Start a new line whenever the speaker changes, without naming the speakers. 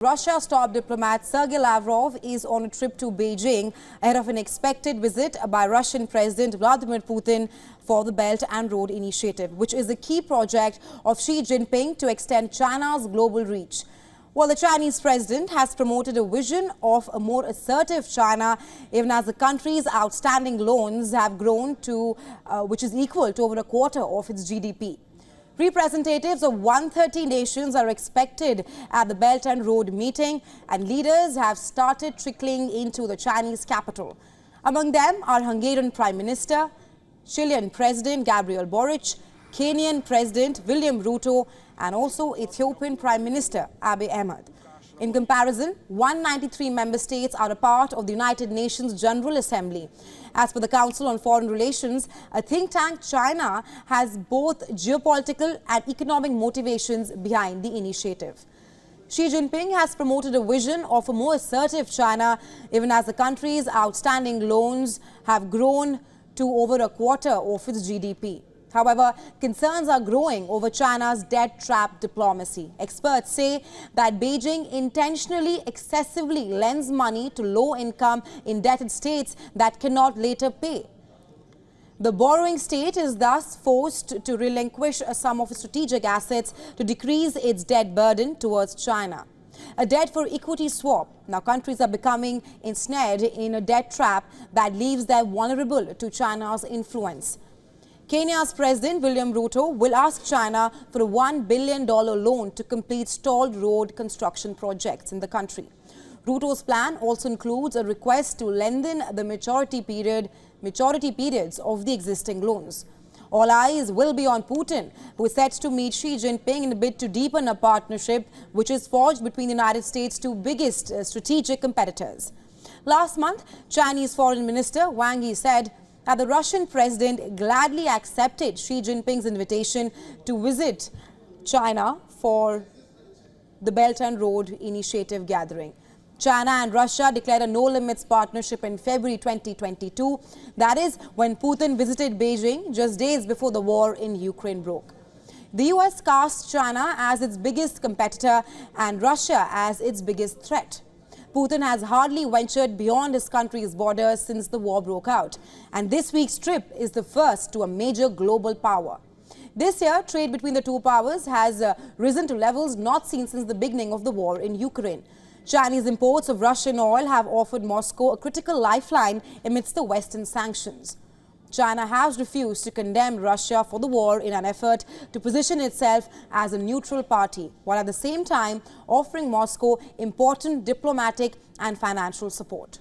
Russia's top diplomat Sergey Lavrov is on a trip to Beijing ahead of an expected visit by Russian President Vladimir Putin for the Belt and Road Initiative, which is a key project of Xi Jinping to extend China's global reach. While the Chinese president has promoted a vision of a more assertive China, even as the country's outstanding loans have grown to, which is equal to over a quarter of its GDP. Representatives of 130 nations are expected at the Belt and Road meeting, and leaders have started trickling into the Chinese capital. Among them are Hungarian Prime Minister, Chilean President Gabriel Boric, Kenyan President William Ruto, and also Ethiopian Prime Minister Abiy Ahmed. In comparison, 193 member states are a part of the United Nations General Assembly. As per the Council on Foreign Relations, a think tank, China has both geopolitical and economic motivations behind the initiative. Xi Jinping has promoted a vision of a more assertive China, even as the country's outstanding loans have grown to over a quarter of its GDP. However, concerns are growing over China's debt trap diplomacy. Experts say that Beijing intentionally excessively lends money to low-income indebted states that cannot later pay. The borrowing state is thus forced to relinquish some of its strategic assets to decrease its debt burden towards China. A debt for equity swap. Now countries are becoming ensnared in a debt trap that leaves them vulnerable to China's influence. Kenya's President William Ruto will ask China for a $1 billion loan to complete stalled road construction projects in the country. Ruto's plan also includes a request to lengthen the maturity periods of the existing loans. All eyes will be on Putin, who is set to meet Xi Jinping in a bid to deepen a partnership which is forged between the United States' two biggest strategic competitors. Last month, Chinese Foreign Minister Wang Yi said that the Russian president gladly accepted Xi Jinping's invitation to visit China for the Belt and Road Initiative gathering. China and Russia declared a no-limits partnership in February 2022. That is when Putin visited Beijing just days before the war in Ukraine broke. The US cast China as its biggest competitor and Russia as its biggest threat. Putin has hardly ventured beyond his country's borders since the war broke out, and this week's trip is the first to a major global power. This year, trade between the two powers has risen to levels not seen since the beginning of the war in Ukraine. Chinese imports of Russian oil have offered Moscow a critical lifeline amidst the Western sanctions. China has refused to condemn Russia for the war in an effort to position itself as a neutral party, while at the same time offering Moscow important diplomatic and financial support.